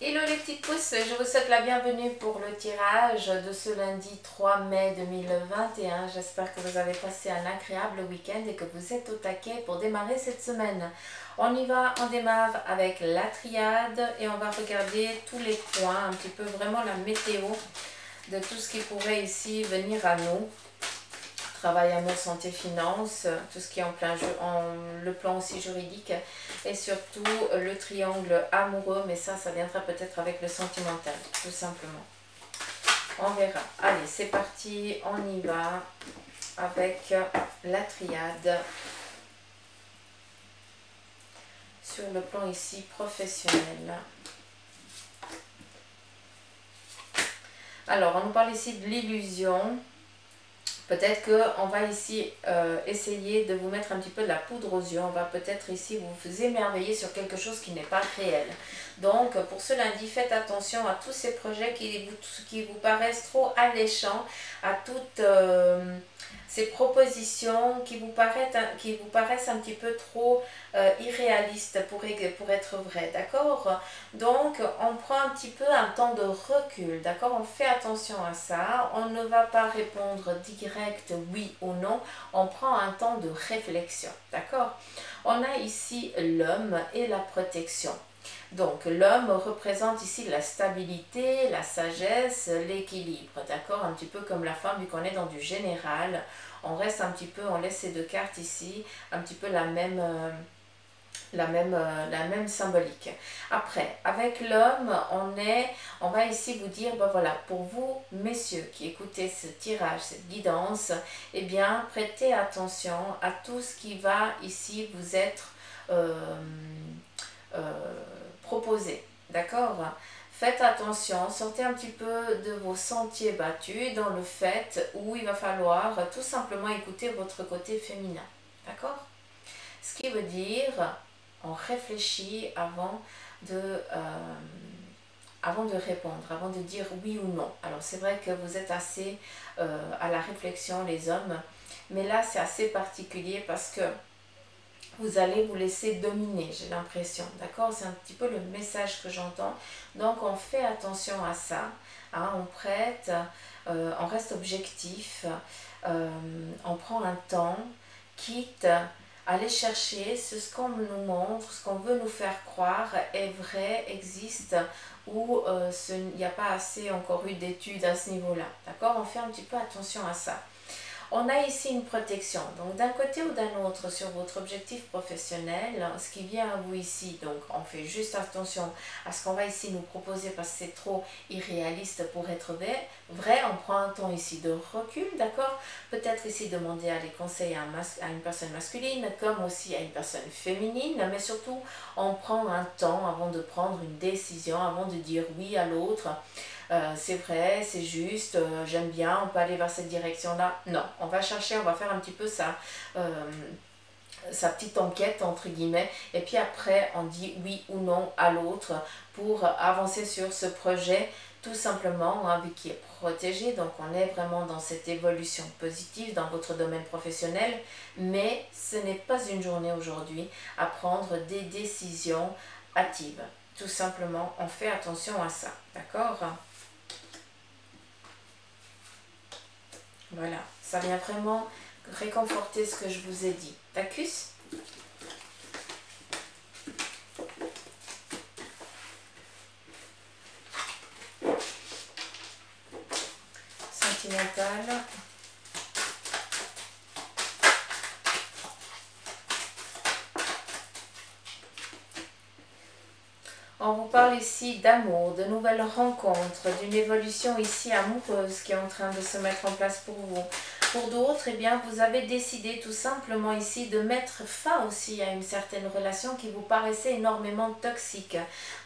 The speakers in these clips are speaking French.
Hello les petites pousses, je vous souhaite la bienvenue pour le tirage de ce lundi 3 mai 2021. J'espère que vous avez passé un agréable week-end et que vous êtes au taquet pour démarrer cette semaine. On y va, on démarre avec la triade et on va regarder tous les points, un petit peu vraiment la météo de tout ce qui pourrait ici venir à nous. Travail, amour, santé, finances, tout ce qui est en plein jeu, le plan aussi juridique et surtout le triangle amoureux, mais ça viendra peut-être avec le sentimental, tout simplement. On verra. Allez, c'est parti, on y va avec la triade sur le plan ici professionnel. Alors, on nous parle ici de l'illusion. Peut-être qu'on va ici essayer de vous mettre un petit peu de la poudre aux yeux. On va peut-être ici vous émerveiller sur quelque chose qui n'est pas réel. Donc, pour ce lundi, faites attention à tous ces projets qui vous paraissent trop alléchants, à toutes ces propositions qui vous paraissent un petit peu trop irréalistes pour être vraies, d'accord? Donc, on prend un petit peu un temps de recul, d'accord? On fait attention à ça. On ne va pas répondre direct oui ou non. On prend un temps de réflexion, d'accord? On a ici l'homme et la protection. Donc, l'homme représente ici la stabilité, la sagesse, l'équilibre, d'accord? Un petit peu comme la femme, vu qu'on est dans du général. On reste un petit peu, on laisse ces deux cartes ici, un petit peu la même symbolique. Après, avec l'homme, on va ici vous dire, ben voilà, pour vous, messieurs, qui écoutez ce tirage, cette guidance, eh bien, prêtez attention à tout ce qui va ici vous être proposé, d'accord? Faites attention, sortez un petit peu de vos sentiers battus dans le fait où il va falloir tout simplement écouter votre côté féminin, d'accord? Ce qui veut dire, on réfléchit avant de répondre, avant de dire oui ou non. Alors c'est vrai que vous êtes assez à la réflexion les hommes, mais là c'est assez particulier parce que vous allez vous laisser dominer, j'ai l'impression, d'accord? C'est un petit peu le message que j'entends. Donc on fait attention à ça, hein, on prête, on reste objectif, on prend un temps, quitte aller chercher ce qu'on nous montre, ce qu'on veut nous faire croire est vrai, existe, ou il n'y a pas assez encore eu d'études à ce niveau-là. D'accord? On fait un petit peu attention à ça. On a ici une protection, donc d'un côté ou d'un autre sur votre objectif professionnel, ce qui vient à vous ici, donc on fait juste attention à ce qu'on va ici nous proposer parce que c'est trop irréaliste pour être vrai, on prend un temps ici de recul, d'accord? Peut-être ici demander à les conseils à une personne masculine comme aussi à une personne féminine, mais surtout on prend un temps avant de prendre une décision, avant de dire oui à l'autre. C'est vrai, c'est juste, j'aime bien, on peut aller vers cette direction-là. Non, on va chercher, on va faire un petit peu sa petite enquête, entre guillemets, et puis après, on dit oui ou non à l'autre pour avancer sur ce projet, tout simplement, hein, vu qu'il est protégé, donc on est vraiment dans cette évolution positive dans votre domaine professionnel, mais ce n'est pas une journée aujourd'hui à prendre des décisions hâtives. Tout simplement, on fait attention à ça, d'accord? Voilà, ça vient vraiment réconforter ce que je vous ai dit. Tacus? Sentimental. On vous parle ici d'amour, de nouvelles rencontres, d'une évolution ici amoureuse qui est en train de se mettre en place pour vous. Pour d'autres, eh bien, vous avez décidé tout simplement ici de mettre fin aussi à une certaine relation qui vous paraissait énormément toxique,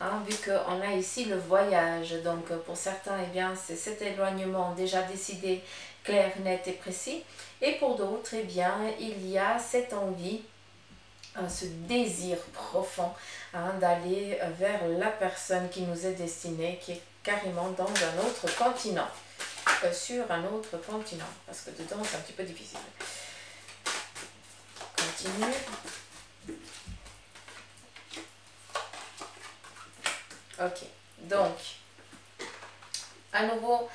hein, vu qu'on a ici le voyage. Donc pour certains, eh bien, c'est cet éloignement déjà décidé, clair, net et précis. Et pour d'autres, eh bien, il y a cette envie, ce désir profond, hein, d'aller vers la personne qui nous est destinée, qui est carrément dans un autre continent. Sur un autre continent, parce que dedans c'est un petit peu difficile. Continue. Ok. Donc, à nouveau,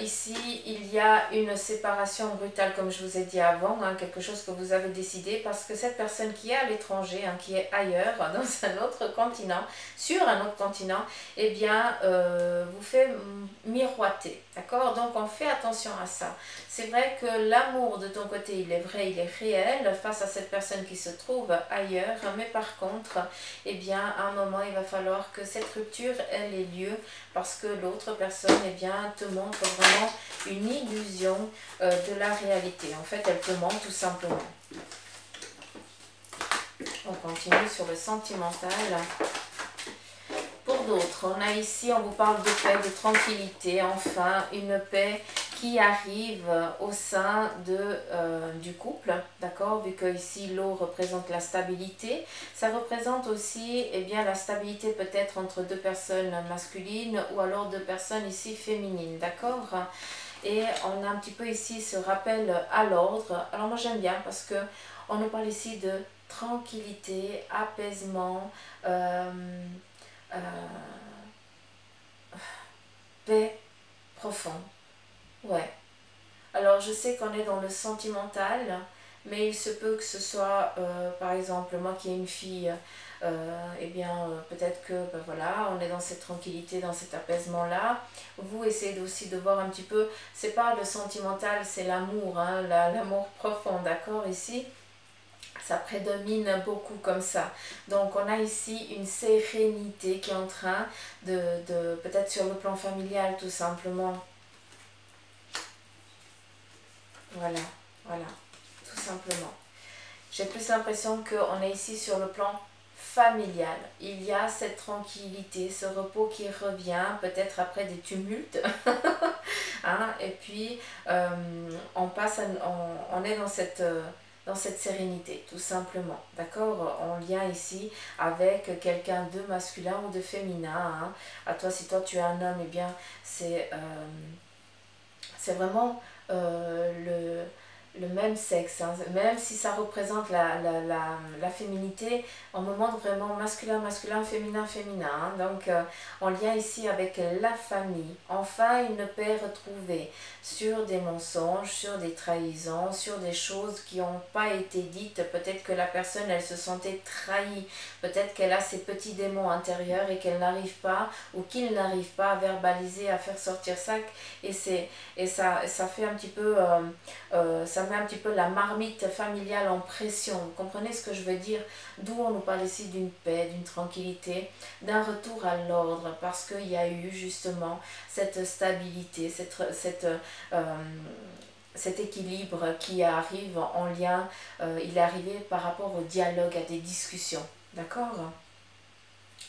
ici, il y a une séparation brutale, comme je vous ai dit avant, hein, quelque chose que vous avez décidé, parce que cette personne qui est à l'étranger, hein, qui est ailleurs, dans un autre continent, sur un autre continent, eh bien, vous fait miroiter, d'accord? Donc, on fait attention à ça. C'est vrai que l'amour de ton côté, il est vrai, il est réel face à cette personne qui se trouve ailleurs, mais par contre, eh bien, à un moment, il va falloir que cette rupture, elle ait lieu, parce que l'autre personne, eh bien, te montre vraiment une illusion de la réalité. En fait, elle te ment tout simplement. On continue sur le sentimental. Pour d'autres, on a ici, on vous parle de paix, de tranquillité, enfin, une paix qui arrive au sein du couple, d'accord, vu que ici l'eau représente la stabilité, ça représente aussi eh bien, la stabilité peut-être entre deux personnes masculines ou alors deux personnes ici féminines, d'accord. Et on a un petit peu ici ce rappel à l'ordre. Alors moi j'aime bien parce que on nous parle ici de tranquillité, apaisement, euh, paix profonde. Ouais. Alors je sais qu'on est dans le sentimental, mais il se peut que ce soit, par exemple, moi qui ai une fille, eh bien peut-être que ben voilà, on est dans cette tranquillité, dans cet apaisement-là. Vous essayez aussi de voir un petit peu, c'est pas le sentimental, c'est l'amour, hein, l'amour profond, d'accord, ici. Ça prédomine beaucoup comme ça. Donc on a ici une sérénité qui est en train peut-être sur le plan familial tout simplement. Voilà, voilà, tout simplement. J'ai plus l'impression qu'on est ici sur le plan familial. Il y a cette tranquillité, ce repos qui revient, peut-être après des tumultes. Hein, et puis, on est dans cette sérénité, tout simplement. D'accord? En lien ici avec quelqu'un de masculin ou de féminin. Hein. À toi, si toi tu es un homme, eh bien, c'est vraiment le même sexe, hein. Même si ça représente la féminité, on me montre vraiment masculin, masculin, féminin, féminin. Hein. Donc, en lien ici avec la famille, enfin une paix retrouvée sur des mensonges, sur des trahisons, sur des choses qui n'ont pas été dites. Peut-être que la personne, elle se sentait trahie. Peut-être qu'elle a ses petits démons intérieurs et qu'elle n'arrive pas, ou qu'il n'arrive pas à verbaliser, à faire sortir ça. Et ça fait un petit peu, ça met un petit peu la marmite familiale en pression. Vous comprenez ce que je veux dire? D'où on nous parle ici d'une paix, d'une tranquillité, d'un retour à l'ordre, parce qu'il y a eu justement cette stabilité, cet équilibre qui arrive en lien, il est arrivé par rapport au dialogue, à des discussions. D'accord?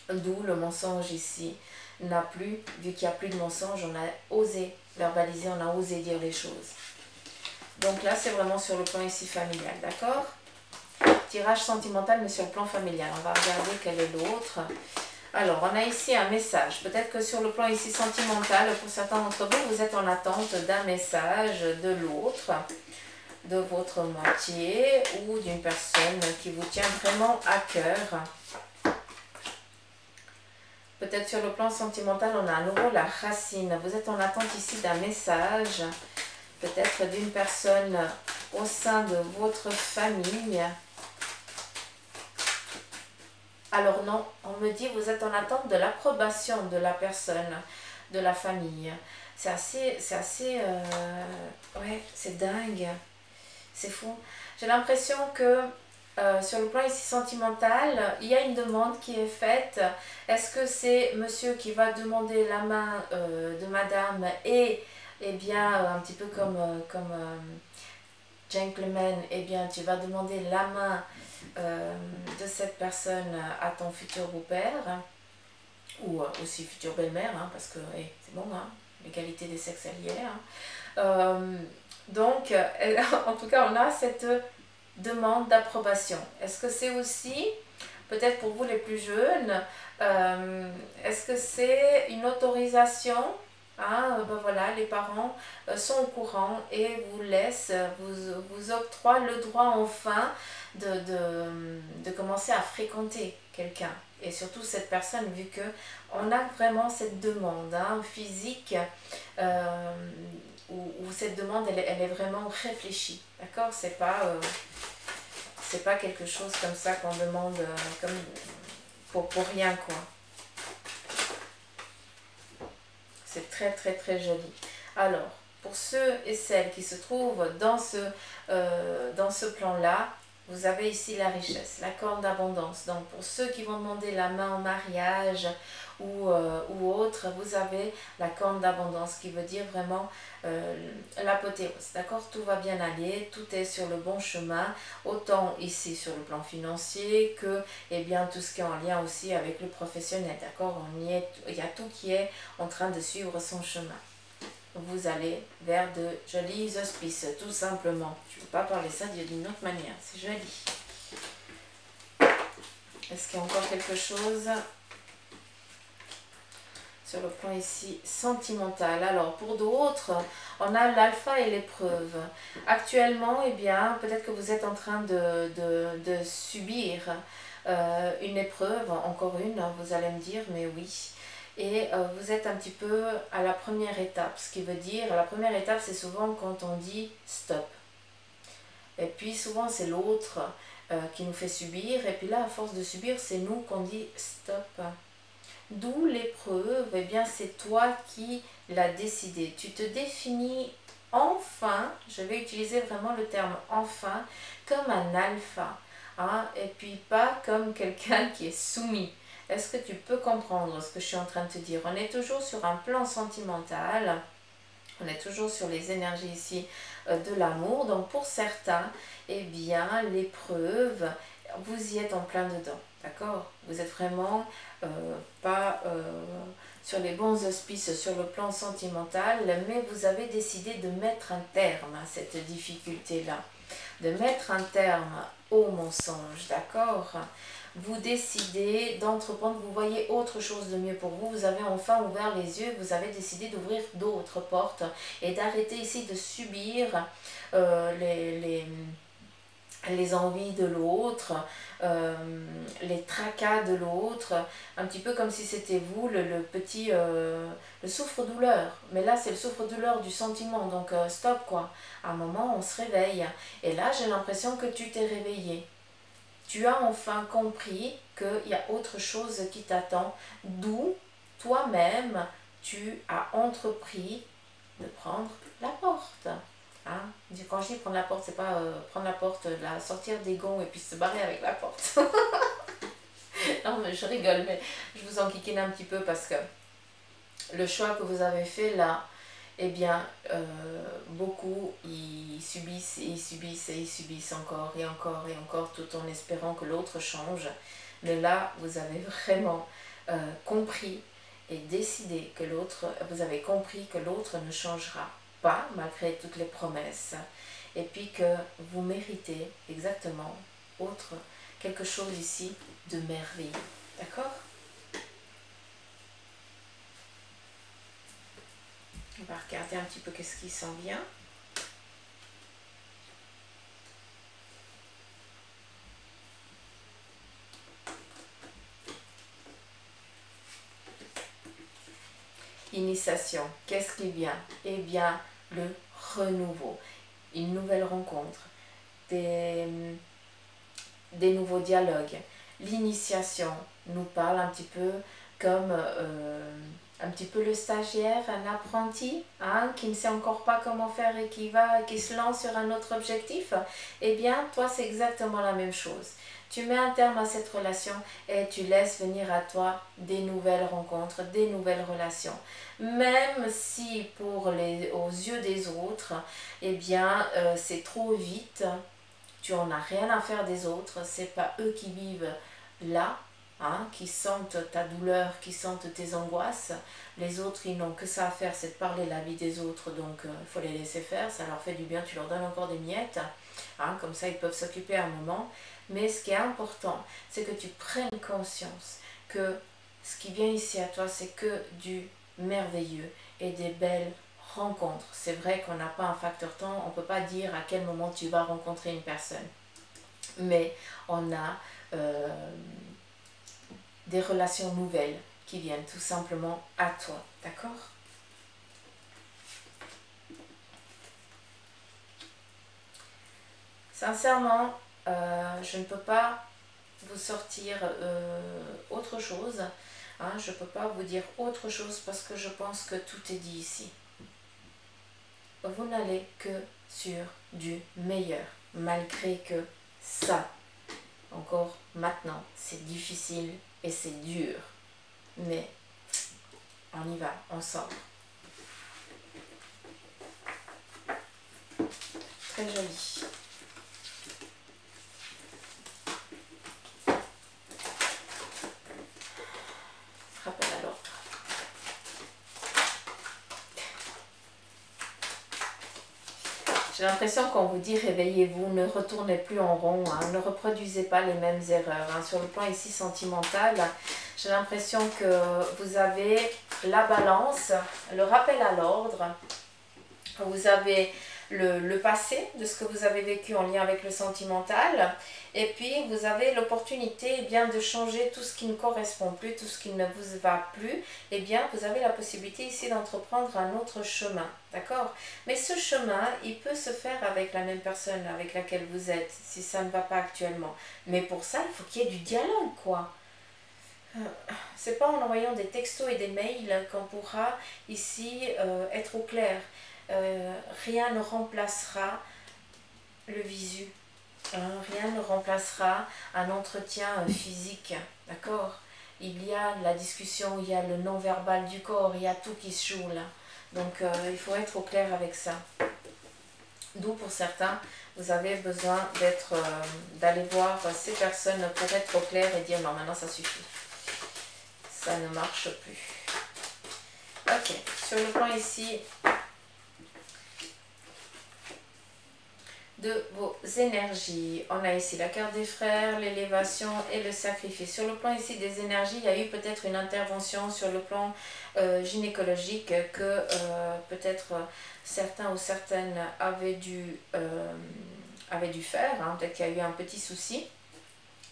D'où le mensonge ici n'a plus, vu qu'il n'y a plus de mensonge, on a osé verbaliser, on a osé dire les choses. Donc là, c'est vraiment sur le plan ici familial, d'accord? Tirage sentimental, mais sur le plan familial. On va regarder quel est l'autre. Alors, on a ici un message. Peut-être que sur le plan ici sentimental, pour certains d'entre vous, vous êtes en attente d'un message de l'autre, de votre moitié ou d'une personne qui vous tient vraiment à cœur. Peut-être sur le plan sentimental, on a à nouveau la racine. Vous êtes en attente ici d'un message, peut-être d'une personne au sein de votre famille. Alors non, on me dit vous êtes en attente de l'approbation de la personne, de la famille. C'est assez, ouais, c'est dingue, c'est fou. J'ai l'impression que sur le plan ici sentimental, il y a une demande qui est faite. Est-ce que c'est monsieur qui va demander la main de madame et, eh bien, un petit peu comme gentleman, eh bien, tu vas demander la main de cette personne à ton futur beau-père ou aussi future belle-mère, hein, parce que hey, c'est bon, hein, l'égalité des sexes elle y est. Hein. Donc, en tout cas, on a cette demande d'approbation. Est-ce que c'est aussi, peut-être pour vous les plus jeunes, est-ce que c'est une autorisation? Hein, ben voilà, les parents sont au courant et vous laissent, vous octroient le droit enfin de commencer à fréquenter. quelqu'un. Et surtout cette personne, vu que on a vraiment cette demande physique, où cette demande, elle est vraiment réfléchie. D'accord? C'est pas quelque chose comme ça qu'on demande comme pour rien, quoi. C'est très très très joli. Alors, pour ceux et celles qui se trouvent dans ce plan-là, vous avez ici la richesse, la corne d'abondance. Donc, pour ceux qui vont demander la main en mariage ou autre, vous avez la corne d'abondance qui veut dire vraiment l'apothéose. D'accord? Tout va bien aller, tout est sur le bon chemin, autant ici sur le plan financier que bien, tout ce qui est en lien aussi avec le professionnel. D'accord? Il y a tout qui est en train de suivre son chemin. Vous allez vers de jolis auspices, tout simplement. Je ne peux pas parler ça d'une autre manière, c'est joli. Est-ce qu'il y a encore quelque chose sur le plan ici sentimental? Alors, pour d'autres, on a l'alpha et l'épreuve. Actuellement, bien, peut-être que vous êtes en train de subir une épreuve, encore une, vous allez me dire, mais oui. Et vous êtes un petit peu à la première étape, ce qui veut dire, la première étape, c'est souvent quand on dit stop. Et puis souvent, c'est l'autre qui nous fait subir, et puis là, à force de subir, c'est nous qu'on dit stop. D'où l'épreuve, bien, c'est toi qui l'as décidé. Tu te définis enfin, je vais utiliser vraiment le terme enfin, comme un alpha, et puis pas comme quelqu'un qui est soumis. Est-ce que tu peux comprendre ce que je suis en train de te dire? On est toujours sur un plan sentimental, on est toujours sur les énergies ici de l'amour. Donc pour certains, bien, l'épreuve, vous y êtes en plein dedans, d'accord? Vous êtes vraiment pas sur les bons auspices sur le plan sentimental, mais vous avez décidé de mettre un terme à cette difficulté-là, de mettre un terme au mensonge, d'accord? Vous décidez d'entreprendre, vous voyez autre chose de mieux pour vous, vous avez enfin ouvert les yeux, vous avez décidé d'ouvrir d'autres portes et d'arrêter ici de subir les envies de l'autre, les tracas de l'autre, un petit peu comme si c'était vous le petit, le souffre-douleur. Mais là, c'est le souffre-douleur du sentiment, donc stop quoi. À un moment, on se réveille. Et là, j'ai l'impression que tu t'es réveillé. Tu as enfin compris qu'il y a autre chose qui t'attend, d'où toi-même, tu as entrepris de prendre la porte. Quand je dis prendre la porte, c'est pas prendre la porte, la sortir des gonds et puis se barrer avec la porte. Non, mais je rigole, mais je vous enquiquine un petit peu parce que le choix que vous avez fait là, bien, beaucoup ils subissent et ils subissent et ils subissent encore et encore et encore, tout en espérant que l'autre change. Mais là, vous avez vraiment compris et décidé que l'autre, vous avez compris que l'autre ne changera pas malgré toutes les promesses, et puis que vous méritez exactement quelque chose ici de merveilleux. D'accord? On va regarder un petit peu qu'est-ce qui s'en vient. Initiation, qu'est-ce qui vient? Eh bien, le renouveau, une nouvelle rencontre, des nouveaux dialogues. L'initiation nous parle un petit peu comme un petit peu le stagiaire, un apprenti qui ne sait encore pas comment faire et qui se lance sur un autre objectif. Eh bien, toi, c'est exactement la même chose. Tu mets un terme à cette relation et tu laisses venir à toi des nouvelles rencontres, des nouvelles relations. Même si aux yeux des autres, eh bien, c'est trop vite, tu en as rien à faire des autres, c'est pas eux qui vivent là, qui sentent ta douleur, qui sentent tes angoisses. Les autres, ils n'ont que ça à faire, c'est de parler la vie des autres, donc il faut les laisser faire, ça leur fait du bien, tu leur donnes encore des miettes, comme ça ils peuvent s'occuper un moment. Mais ce qui est important, c'est que tu prennes conscience que ce qui vient ici à toi, c'est que du merveilleux et des belles rencontres. C'est vrai qu'on n'a pas un facteur temps, on ne peut pas dire à quel moment tu vas rencontrer une personne. Mais on a des relations nouvelles qui viennent tout simplement à toi, d'accord? Sincèrement, je ne peux pas vous sortir autre chose. Hein, je ne peux pas vous dire autre chose parce que je pense que tout est dit ici. Vous n'allez que sur du meilleur, malgré que ça, encore maintenant, c'est difficile et c'est dur. Mais on y va, on sort. Très joli. Rappel à l'ordre. J'ai l'impression qu'on vous dit réveillez-vous, ne retournez plus en rond, hein, ne reproduisez pas les mêmes erreurs. Hein. Sur le plan ici sentimental, j'ai l'impression que vous avez la balance, le rappel à l'ordre, vous avez le passé de ce que vous avez vécu en lien avec le sentimental, et puis vous avez l'opportunité de changer tout ce qui ne correspond plus, tout ce qui ne vous va plus, vous avez la possibilité ici d'entreprendre un autre chemin, d'accord? Mais ce chemin, il peut se faire avec la même personne avec laquelle vous êtes, si ça ne va pas actuellement. Mais pour ça, il faut qu'il y ait du dialogue, quoi. C'est pas en envoyant des textos et des mails qu'on pourra ici être au clair. Rien ne remplacera le visu, hein, rien ne remplacera un entretien physique, d'accord? Il y a la discussion, il y a le non-verbal du corps, il y a tout qui se joue là. Donc il faut être au clair avec ça. D'où pour certains, vous avez besoin d'aller voir ces personnes pour être au clair et dire non, maintenant ça suffit. Ça ne marche plus. Ok, sur le plan ici de vos énergies. On a ici la carte des frères, l'élévation et le sacrifice. Sur le plan ici des énergies, il y a eu peut-être une intervention sur le plan gynécologique que peut-être certains ou certaines avaient dû faire. Hein. Peut-être qu'il y a eu un petit souci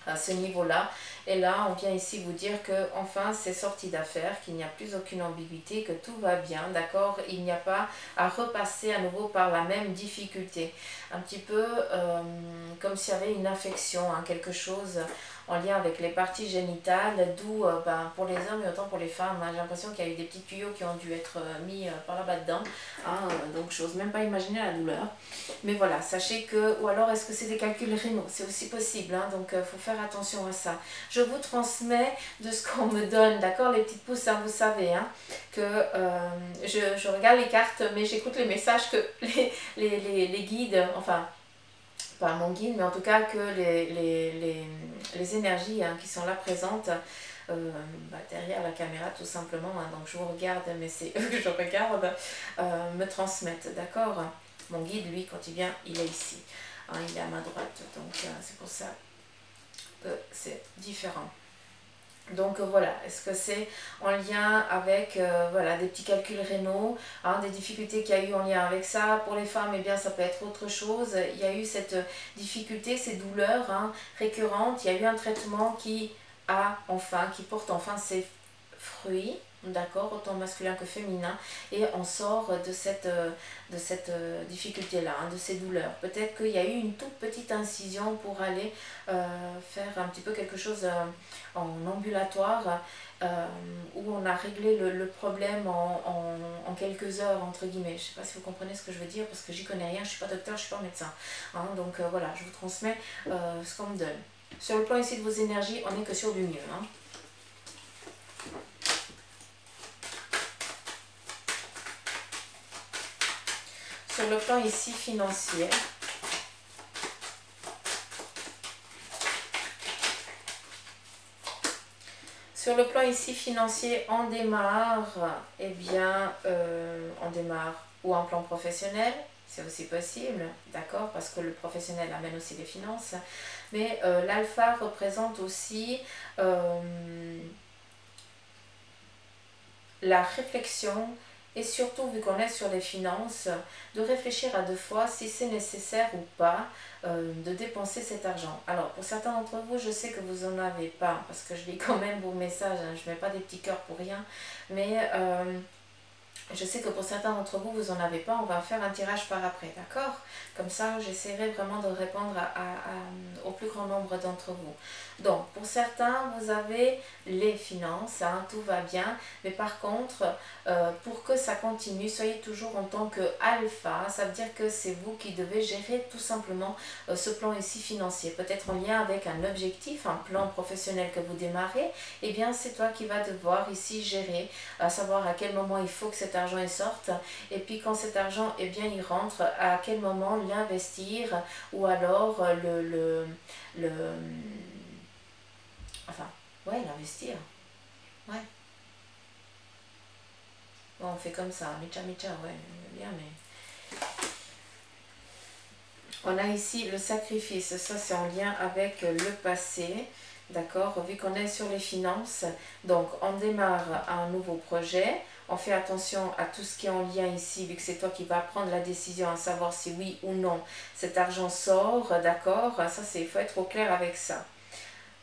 à ce niveau-là. Et là, on vient ici vous dire que enfin c'est sorti d'affaire, qu'il n'y a plus aucune ambiguïté, que tout va bien, d'accord? Il n'y a pas à repasser à nouveau par la même difficulté. Un petit peu comme s'il y avait une affection, hein, quelque chose en lien avec les parties génitales, d'où pour les hommes et autant pour les femmes, hein, j'ai l'impression qu'il y a eu des petits tuyaux qui ont dû être mis par là-bas dedans, hein, donc j'ose même pas imaginer la douleur. Mais voilà, sachez que, ou alors est-ce que c'est des calculs rénaux, c'est aussi possible, hein, donc faut faire attention à ça. Je vous transmets de ce qu'on me donne, d'accord, les petites pouces, hein, vous savez, hein, que je regarde les cartes, mais j'écoute les messages que les guides, enfin, pas mon guide, mais en tout cas que les énergies, hein, qui sont là présentes derrière la caméra tout simplement, hein, donc je vous regarde, mais c'est eux que je regarde, me transmettent, d'accord? Mon guide, lui, quand il vient, il est ici, hein, il est à ma droite, donc c'est pour ça que c'est différent. Donc voilà, est-ce que c'est en lien avec voilà, des petits calculs rénaux, hein, des difficultés qu'il y a eu en lien avec ça? Pour les femmes, eh bien, ça peut être autre chose. Il y a eu cette difficulté, ces douleurs, hein, récurrentes. Il y a eu un traitement qui porte enfin ses fruits, d'accord, autant masculin que féminin, et on sort de cette difficulté-là, hein, de ces douleurs. Peut-être qu'il y a eu une toute petite incision pour aller faire un petit peu quelque chose en ambulatoire, où on a réglé le problème en quelques heures, entre guillemets. Je ne sais pas si vous comprenez ce que je veux dire, parce que j'y connais rien, je ne suis pas docteur, je ne suis pas médecin. Hein, donc voilà, je vous transmets ce qu'on me donne. Sur le plan ici de vos énergies, on n'est que sur du mieux. Hein. Sur le plan ici financier, sur le plan ici financier, on démarre, eh bien, on démarre ou en plan professionnel, c'est aussi possible, d'accord, parce que le professionnel amène aussi les finances, mais l'alpha représente aussi la réflexion Et surtout, vu qu'on est sur les finances, de réfléchir à deux fois si c'est nécessaire ou pas de dépenser cet argent. Alors, pour certains d'entre vous, je sais que vous n'en avez pas, parce que je lis quand même vos messages, hein, je ne mets pas des petits cœurs pour rien, mais je sais que pour certains d'entre vous, vous n'en avez pas. On va faire un tirage par après, d'accord? Comme ça, j'essaierai vraiment de répondre au plus grand nombre d'entre vous. Donc, pour certains, vous avez les finances, hein, tout va bien. Mais par contre, pour que ça continue, soyez toujours en tant qu'alpha. Ça veut dire que c'est vous qui devez gérer tout simplement ce plan ici financier. Peut-être en lien avec un objectif, un plan professionnel que vous démarrez. Eh bien, c'est toi qui vas devoir ici gérer, à savoir à quel moment il faut que cet argent il sorte, et puis quand cet argent eh bien il rentre, à quel moment l'investir, ou alors enfin ouais, l'investir, ouais, bon, on fait comme ça, micha micha, ouais, bien, mais on a ici le sacrifice, ça c'est en lien avec le passé. D'accord, vu qu'on est sur les finances, donc on démarre un nouveau projet, on fait attention à tout ce qui est en lien ici, vu que c'est toi qui vas prendre la décision à savoir si oui ou non cet argent sort, d'accord, ça c'est, il faut être au clair avec ça.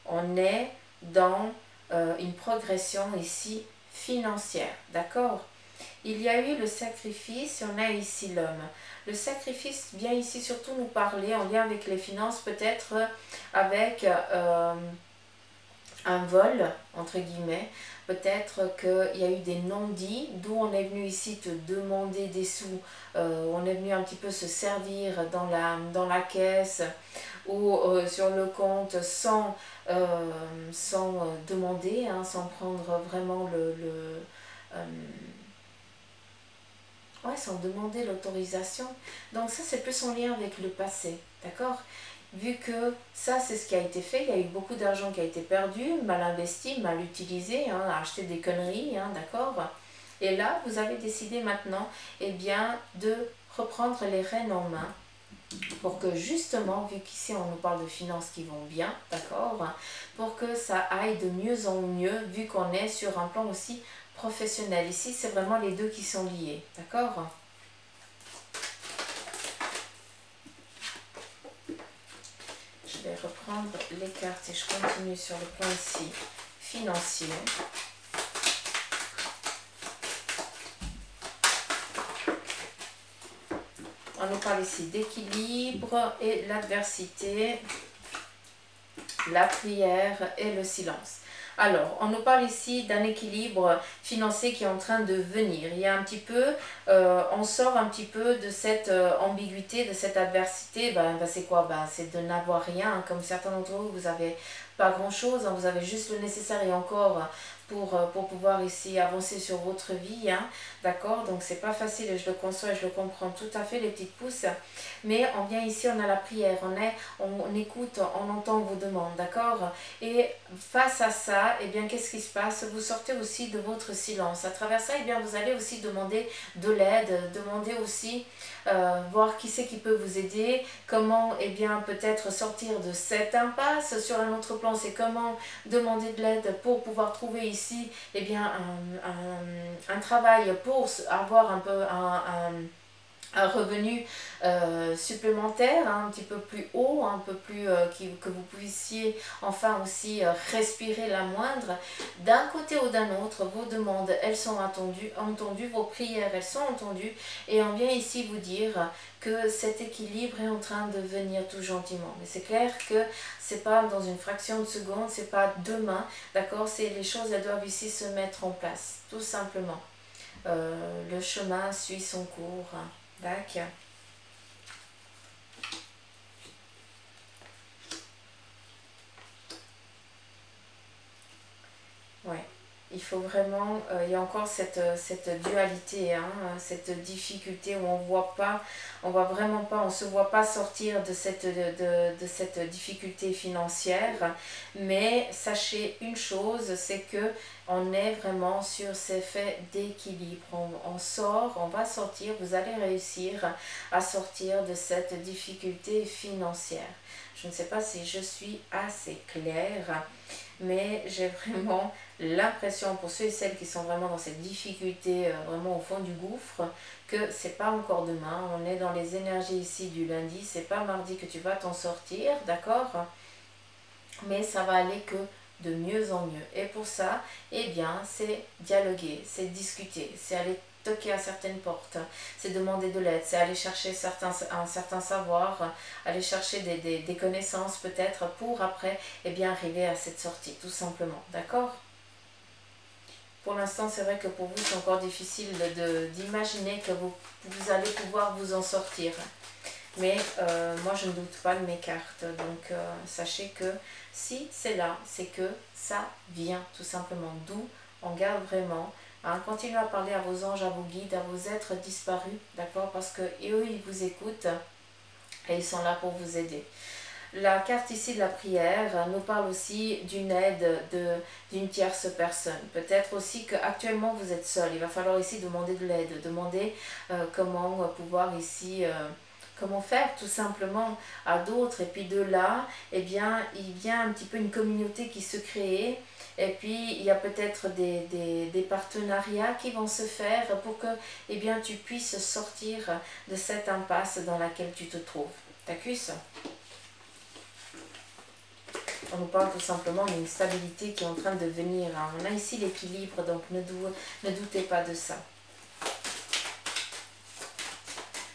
On est dans une progression ici financière, d'accord. Il y a eu le sacrifice et on a ici l'homme. Le sacrifice vient ici surtout nous parler en lien avec les finances, peut-être avec un vol, entre guillemets. Peut-être qu'il y a eu des non-dits, d'où on est venu ici te demander des sous, on est venu un petit peu se servir dans la caisse ou sur le compte sans demander, hein, sans prendre vraiment ouais, sans demander l'autorisation. Donc ça c'est plus en lien avec le passé, d'accord? Vu que ça c'est ce qui a été fait, il y a eu beaucoup d'argent qui a été perdu, mal investi, mal utilisé, hein, acheter des conneries, hein, d'accord? Et là vous avez décidé maintenant eh bien, de reprendre les rênes en main pour que justement, vu qu'ici on nous parle de finances qui vont bien, d'accord, pour que ça aille de mieux en mieux, vu qu'on est sur un plan aussi professionnel. Ici c'est vraiment les deux qui sont liés, d'accord? Je vais reprendre les cartes et je continue sur le plan ici financier. On nous parle ici d'équilibre et l'adversité, la prière et le silence. Alors, on nous parle ici d'un équilibre financier qui est en train de venir. Il y a un petit peu, on sort un petit peu de cette ambiguïté, de cette adversité. C'est quoi? C'est de n'avoir rien. Comme certains d'entre vous, vous n'avez pas grand-chose, hein, vous avez juste le nécessaire et encore pour pouvoir ici avancer sur votre vie, hein, d'accord? Donc c'est pas facile et je le conçois et je le comprends tout à fait, les petites pousses. Mais on vient ici, on a la prière, on écoute, on entend vos demandes, d'accord? Et face à ça, eh bien qu'est-ce qui se passe? Vous sortez aussi de votre silence. À travers ça, eh bien vous allez aussi demander de l'aide, demander aussi voir qui c'est qui peut vous aider, comment eh bien peut-être sortir de cette impasse. Sur un autre plan, c'est comment demander de l'aide pour pouvoir trouver ici eh bien un travail pour avoir un peu un revenu supplémentaire, hein, un petit peu plus haut, un peu plus que vous puissiez enfin aussi respirer la moindre. D'un côté ou d'un autre, vos demandes, elles sont entendues, vos prières, elles sont entendues, et on vient ici vous dire que cet équilibre est en train de venir tout gentiment. Mais c'est clair que c'est pas dans une fraction de seconde, c'est pas demain, d'accord? C'est les choses, elles doivent ici se mettre en place, tout simplement. Le chemin suit son cours. D'accord. Ouais. Il faut vraiment, il y a encore cette dualité, hein, cette difficulté où on voit vraiment pas, on se voit pas sortir de cette difficulté financière. Mais sachez une chose, c'est que on est vraiment sur ces faits d'équilibre. On sort, on va sortir, vous allez réussir à sortir de cette difficulté financière. Je ne sais pas si je suis assez claire, mais j'ai vraiment l'impression, pour ceux et celles qui sont vraiment dans cette difficulté, vraiment au fond du gouffre, que c'est pas encore demain. On est dans les énergies ici du lundi, c'est pas mardi que tu vas t'en sortir, d'accord? Mais ça va aller que de mieux en mieux. Et pour ça, eh bien, c'est dialoguer, c'est discuter, c'est aller toquer à certaines portes, c'est demander de l'aide, c'est aller chercher un certain savoir, aller chercher des connaissances peut-être pour après, eh bien, arriver à cette sortie, tout simplement. D'accord? Pour l'instant, c'est vrai que pour vous, c'est encore difficile d'imaginer que vous allez pouvoir vous en sortir. Mais moi, je ne doute pas de mes cartes. Donc, sachez que si c'est là, c'est que ça vient tout simplement. D'où on garde vraiment. Hein, continuez à parler à vos anges, à vos guides, à vos êtres disparus. D'accord? Parce que eux, ils vous écoutent et ils sont là pour vous aider. La carte ici de la prière nous parle aussi d'une aide d'une tierce personne. Peut-être aussi qu'actuellement vous êtes seul. Il va falloir ici demander de l'aide, demander comment pouvoir ici, comment faire tout simplement à d'autres. Et puis de là, eh bien, il vient un petit peu une communauté qui se crée. Et puis il y a peut-être des partenariats qui vont se faire pour que eh bien, tu puisses sortir de cette impasse dans laquelle tu te trouves. T'accuses ? On nous parle tout simplement d'une stabilité qui est en train de venir. Hein. On a ici l'équilibre, donc ne doutez pas de ça.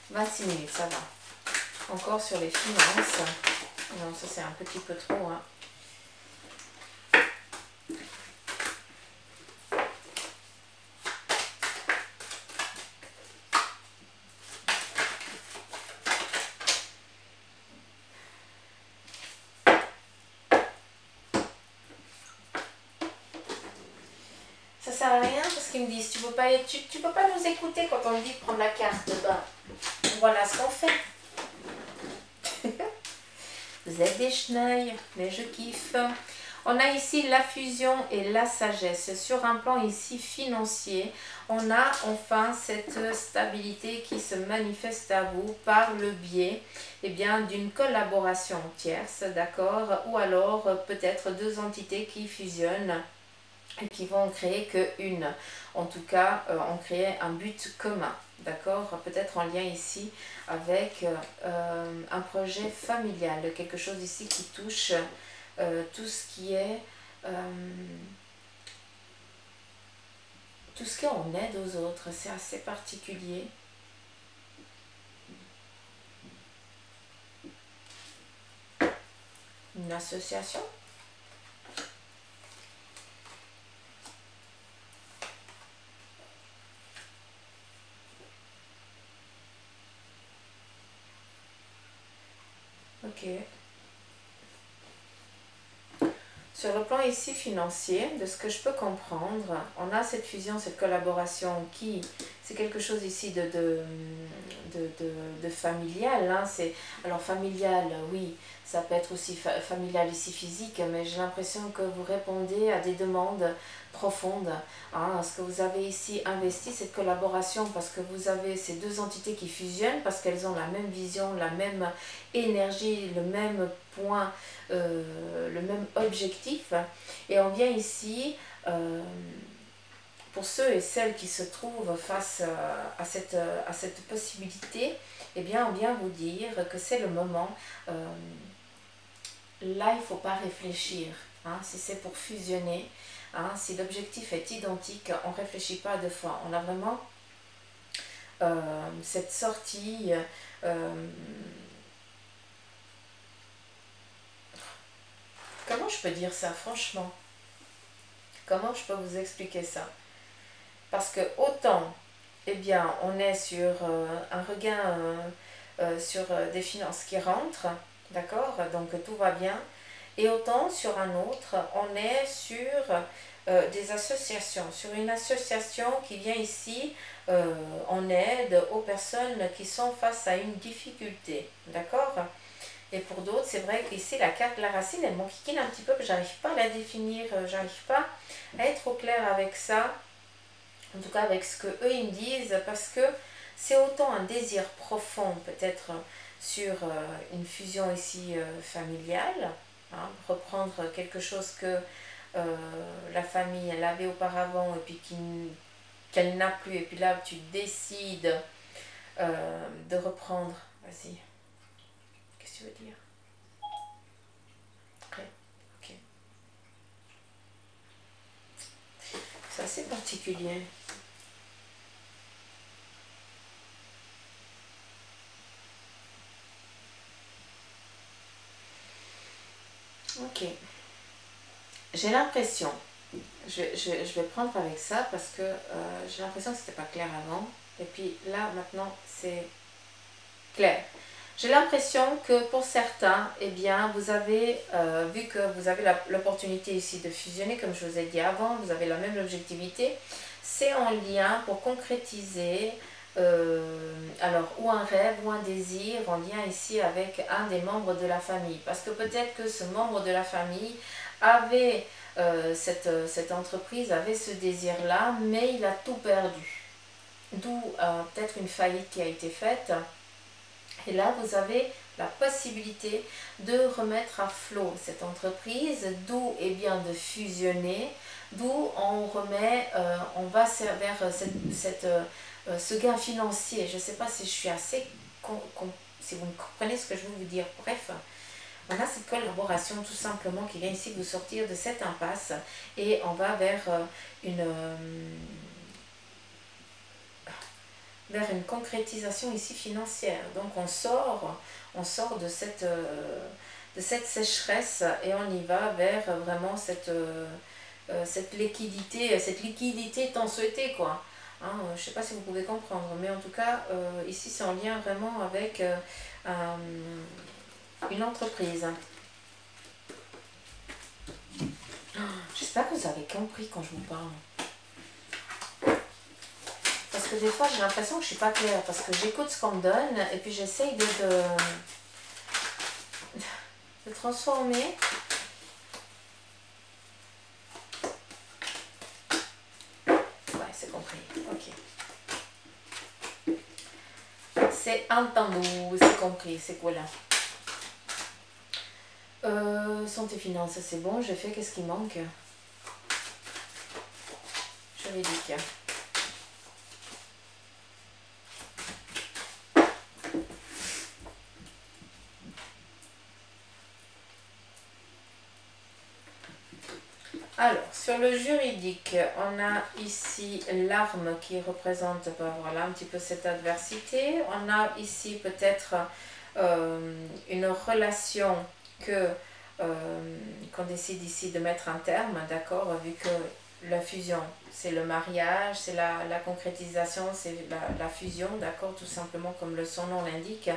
26 minutes, ça va. Encore sur les finances. Non, ça c'est un petit peu trop. Hein. Ça sert à rien parce qu'ils me disent tu peux pas nous écouter quand on dit de prendre la carte. Ben, voilà ce qu'on fait. Vous êtes des chenilles, mais je kiffe. On a ici la fusion et la sagesse. Sur un plan ici financier, on a enfin cette stabilité qui se manifeste à vous par le biais eh bien, d'une collaboration tierce, d'accord? Ou alors peut-être deux entités qui fusionnent et qui vont en créer qu'une. En tout cas, on crée un but commun, d'accord? Peut-être en lien ici avec un projet familial, quelque chose ici qui touche tout ce qui est en aide aux autres. C'est assez particulier. Une association. Ok. Sur le plan ici financier, de ce que je peux comprendre, on a cette fusion, cette collaboration qui, c'est quelque chose ici de familial. Hein. Alors familial, oui, ça peut être aussi familial ici physique, mais j'ai l'impression que vous répondez à des demandes profondes. Hein. Ce que vous avez ici investi, cette collaboration, parce que vous avez ces deux entités qui fusionnent, parce qu'elles ont la même vision, la même énergie, le même point, le même objectif. Et on vient ici, pour ceux et celles qui se trouvent face à cette possibilité, eh bien, on vient vous dire que c'est le moment. Là, il ne faut pas réfléchir. Hein, si c'est pour fusionner, hein, si l'objectif est identique, on ne réfléchit pas deux fois. On a vraiment cette sortie. Comment je peux dire ça, franchement? Comment je peux vous expliquer ça? Parce que autant, eh bien, on est sur un regain sur des finances qui rentrent, d'accord? Donc tout va bien. Et autant sur un autre, on est sur des associations, sur une association qui vient ici en aide aux personnes qui sont face à une difficulté, d'accord? Et pour d'autres, c'est vrai qu'ici, la carte de la racine, elle m'enquiquine un petit peu, j'arrive pas à la définir, j'arrive pas à être au clair avec ça, en tout cas avec ce que eux ils me disent, parce que c'est autant un désir profond, peut-être sur une fusion ici familiale, hein, reprendre quelque chose que la famille elle avait auparavant et puis qu'elle n'a plus, et puis là tu décides de reprendre. Vas-y, qu'est-ce que tu veux dire? Ouais, ok. C'est assez particulier. Ok. J'ai l'impression, je vais prendre avec ça parce que j'ai l'impression que c'était pas clair avant. Et puis là, maintenant, c'est clair. J'ai l'impression que pour certains, eh bien, vous avez, vu que vous avez l'opportunité ici de fusionner, comme je vous ai dit avant, vous avez la même objectivité, c'est en lien pour concrétiser alors ou un rêve ou un désir en lien ici avec un des membres de la famille. Parce que peut-être que ce membre de la famille avait cette entreprise, avait ce désir-là, mais il a tout perdu. D'où peut-être une faillite qui a été faite. Et là, vous avez la possibilité de remettre à flot cette entreprise, d'où eh bien de fusionner, d'où on remet, on va vers ce gain financier. Je ne sais pas si je suis assez, si vous me comprenez ce que je veux vous dire. Bref, on a cette collaboration tout simplement qui vient ici vous sortir de cette impasse et on va vers vers une concrétisation ici financière. Donc on sort de cette sécheresse et on y va vers vraiment cette liquidité tant souhaitée, quoi. Hein, je ne sais pas si vous pouvez comprendre, mais en tout cas, ici c'est en lien vraiment avec une entreprise. J'espère que vous avez compris quand je vous parle. Parce que des fois, j'ai l'impression que je ne suis pas claire, parce que j'écoute ce qu'on me donne, et puis j'essaye de transformer. Ouais, c'est compris. Ok. C'est entendu, c'est compris, c'est quoi là? Santé, finance, c'est bon, j'ai fait, qu'est-ce qui manque? Juridique. Alors, sur le juridique, on a ici l'arme qui représente voilà, un petit peu cette adversité. On a ici peut-être une relation qu'on décide ici de mettre un terme, d'accord, vu que la fusion, c'est le mariage, c'est la concrétisation, c'est la fusion, d'accord, tout simplement comme son nom l'indique.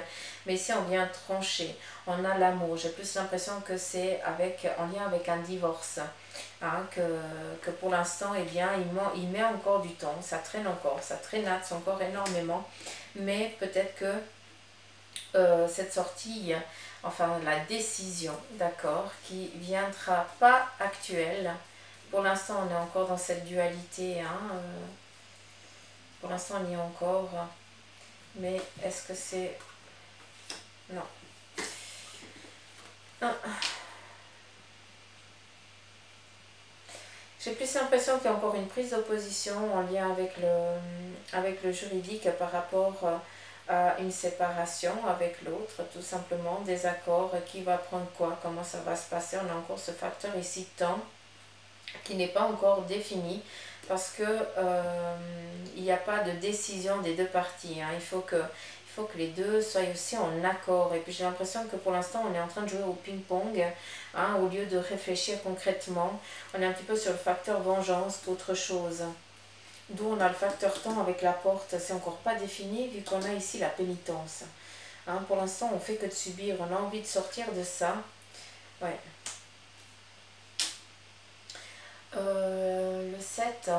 Mais ici, on vient trancher. On a l'amour. J'ai plus l'impression que c'est en lien avec un divorce. Hein, que pour l'instant, eh bien, il met encore du temps. Ça traîne encore, ça traînasse encore énormément. Mais peut-être que cette sortie, enfin la décision, d'accord, qui viendra pas actuelle. Pour l'instant, on est encore dans cette dualité. Hein, pour l'instant, on y est encore. Mais est-ce que c'est... Non. Ah. J'ai plus l'impression qu'il y a encore une prise d'opposition en lien avec le juridique par rapport à une séparation avec l'autre, tout simplement, des accords, qui va prendre quoi, comment ça va se passer. On a encore ce facteur ici, temps, qui n'est pas encore défini parce que il n'y a pas de décision des deux parties. Hein. Il faut que les deux soient aussi en accord. Et puis j'ai l'impression que pour l'instant, on est en train de jouer au ping-pong, hein, au lieu de réfléchir concrètement. On est un petit peu sur le facteur vengeance qu'autre chose. D'où on a le facteur temps avec la porte. C'est encore pas défini vu qu'on a ici la pénitence. Hein, pour l'instant, on fait que de subir. On a envie de sortir de ça. Ouais. Le 7,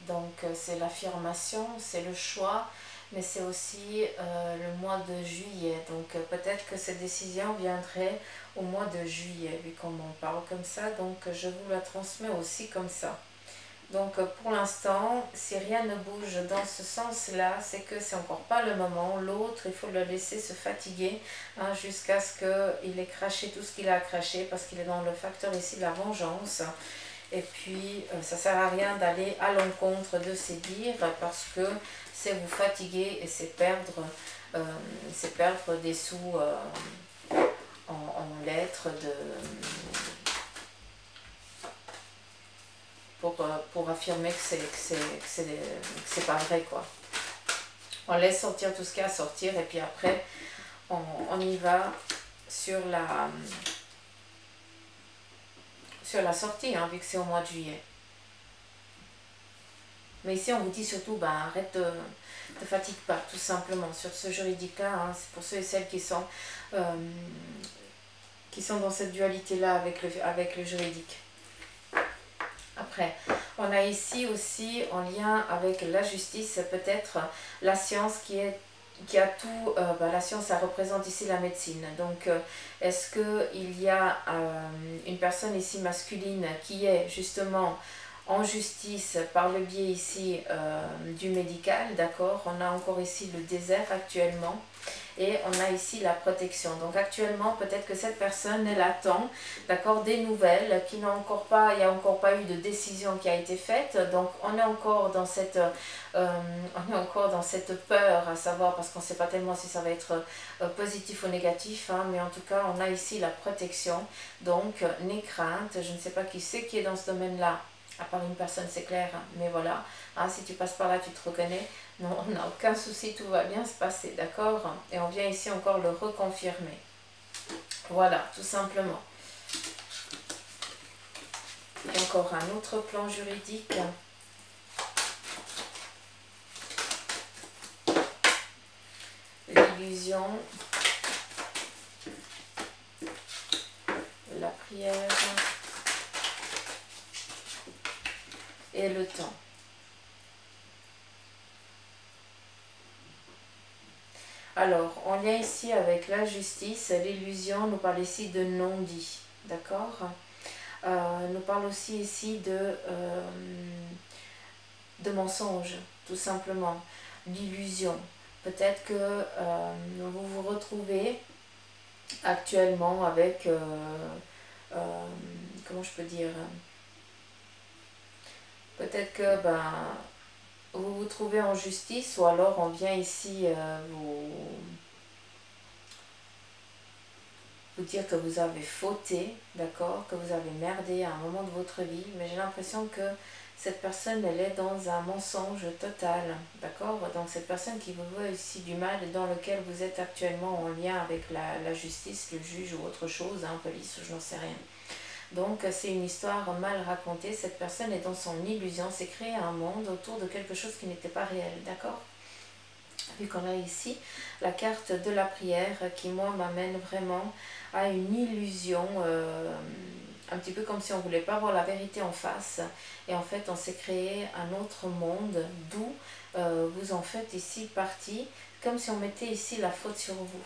donc c'est l'affirmation, c'est le choix. mais c'est aussi le mois de juillet. Donc peut-être que cette décision viendrait au mois de juillet, vu qu'on m'en parle comme ça. Donc je vous la transmets aussi comme ça. Donc pour l'instant, si rien ne bouge dans ce sens-là, c'est que c'est encore pas le moment. L'autre, il faut le laisser se fatiguer hein, jusqu'à ce qu'il ait craché tout ce qu'il a craché, parce qu'il est dans le facteur ici de la vengeance. Et puis, ça sert à rien d'aller à l'encontre de ses dires, parce que c'est vous fatiguer et c'est perdre des sous en lettres pour affirmer que c'est pas vrai, quoi. On laisse sortir tout ce qu'il y a à sortir et puis après on y va sur la sortie, hein, vu que c'est au mois de juillet. Mais ici on vous dit surtout arrête, te fatigue pas, tout simplement sur ce juridique là, hein. C'est pour ceux et celles qui sont dans cette dualité là avec le juridique. Après, on a ici aussi en lien avec la justice, peut-être la science qui a tout, la science, ça représente ici la médecine. Donc, est-ce qu'il y a une personne ici masculine qui est justement en justice par le biais ici du médical, d'accord? On a encore ici le désert actuellement. Et on a ici la protection. Donc actuellement, peut-être que cette personne, elle attend, d'accord, des nouvelles, il n'y a encore pas eu de décision qui a été faite. Donc on est encore dans cette peur, à savoir, parce qu'on ne sait pas tellement si ça va être positif ou négatif, hein, mais en tout cas, on a ici la protection. Donc, n'aie crainte, je ne sais pas qui c'est qui est dans ce domaine-là, à part une personne, c'est clair, hein, mais voilà, hein, si tu passes par là, tu te reconnais. Non, on n'a aucun souci, tout va bien se passer, d'accord? Et on vient ici encore le reconfirmer. Voilà, tout simplement. Et encore un autre plan juridique. L'illusion. La prière. Et le temps. Alors, on lien ici avec la justice, l'illusion nous parle ici de non-dit, d'accord? Nous parle aussi ici de mensonge, tout simplement, d'illusion. Peut-être que vous vous retrouvez actuellement avec, comment je peux dire, peut-être que vous vous trouvez en justice, ou alors on vient ici vous dire que vous avez fauté, d'accord, que vous avez merdé à un moment de votre vie, mais j'ai l'impression que cette personne, elle est dans un mensonge total, d'accord? Donc cette personne qui vous veut ici du mal, dans lequel vous êtes actuellement en lien avec la justice, le juge ou autre chose, hein, police ou je n'en sais rien. Donc c'est une histoire mal racontée, cette personne est dans son illusion, s'est créé un monde autour de quelque chose qui n'était pas réel, d'accord? Vu qu'on a ici la carte de la prière qui, moi, m'amène vraiment à une illusion, un petit peu comme si on ne voulait pas voir la vérité en face. Et en fait, on s'est créé un autre monde d'où vous en faites ici partie, comme si on mettait ici la faute sur vous.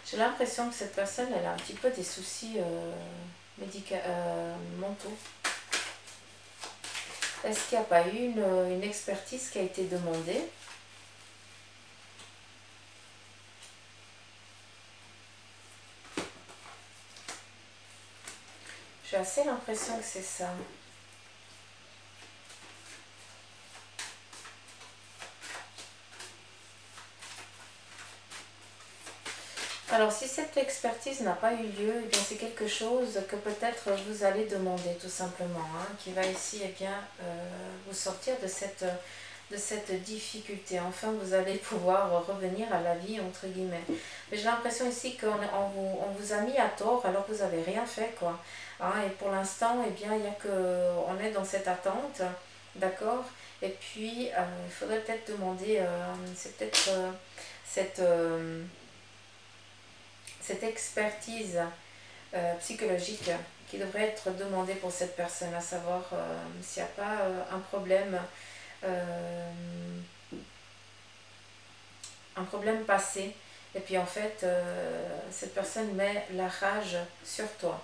J'ai l'impression que cette personne, elle a un petit peu des soucis mentaux. Est-ce qu'il n'y a pas eu une expertise qui a été demandée? J'ai assez l'impression que c'est ça. Alors, si cette expertise n'a pas eu lieu, eh bien c'est quelque chose que peut-être vous allez demander tout simplement, hein, qui va ici vous sortir de cette difficulté. Enfin, vous allez pouvoir revenir à la vie, entre guillemets. Mais j'ai l'impression ici qu'on vous a mis à tort alors que vous n'avez rien fait, quoi. Hein, et pour l'instant, eh bien, on est dans cette attente, d'accord? Et puis, il faudrait peut-être demander, c'est peut-être cette expertise psychologique qui devrait être demandé pour cette personne, à savoir s'il n'y a pas euh, un problème passé. Et puis en fait, cette personne met la rage sur toi,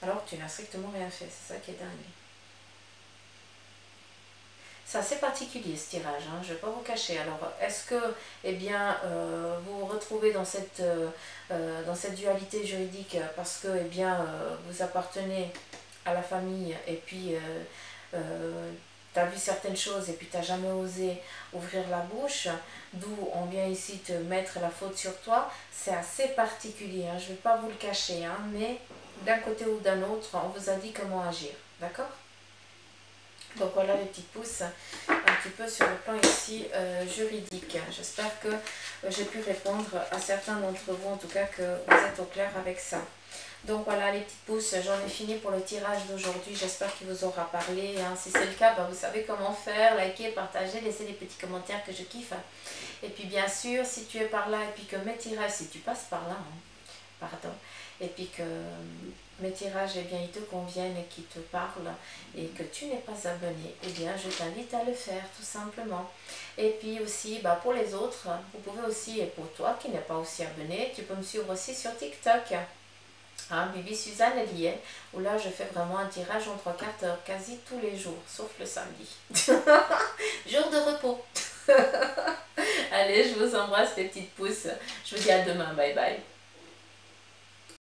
alors que tu n'as strictement rien fait. C'est ça qui est dingue. C'est assez particulier ce tirage, hein, je ne vais pas vous cacher. Alors, est-ce que eh bien, vous vous retrouvez dans cette dualité juridique parce que eh bien, vous appartenez à la famille et puis tu as vu certaines choses et puis tu n'as jamais osé ouvrir la bouche, d'où on vient ici te mettre la faute sur toi. C'est assez particulier, hein, je ne vais pas vous le cacher, hein, mais d'un côté ou d'un autre, on vous a dit comment agir, d'accord? Donc voilà les petites pouces, un petit peu sur le plan ici juridique. J'espère que j'ai pu répondre à certains d'entre vous, en tout cas que vous êtes au clair avec ça. Donc voilà les petites pouces, j'en ai fini pour le tirage d'aujourd'hui, j'espère qu'il vous aura parlé. Hein. Si c'est le cas, vous savez comment faire, likez, partagez, laissez des petits commentaires que je kiffe. Et puis bien sûr, si tu es par là et puis que mes tirages, si tu passes par là, hein, pardon, et puis que mes tirages, eh bien, ils te conviennent et qu'ils te parlent et que tu n'es pas abonné, eh bien, je t'invite à le faire tout simplement. Et puis aussi, pour les autres, vous pouvez aussi, et pour toi qui n'es pas aussi abonné, tu peux me suivre aussi sur TikTok. Hein, Bibi Suzanne, elle y est, où là, je fais vraiment un tirage en 3/4 heures quasi tous les jours, sauf le samedi. Jour de repos. Allez, je vous embrasse les petites pouces. Je vous dis à demain. Bye bye.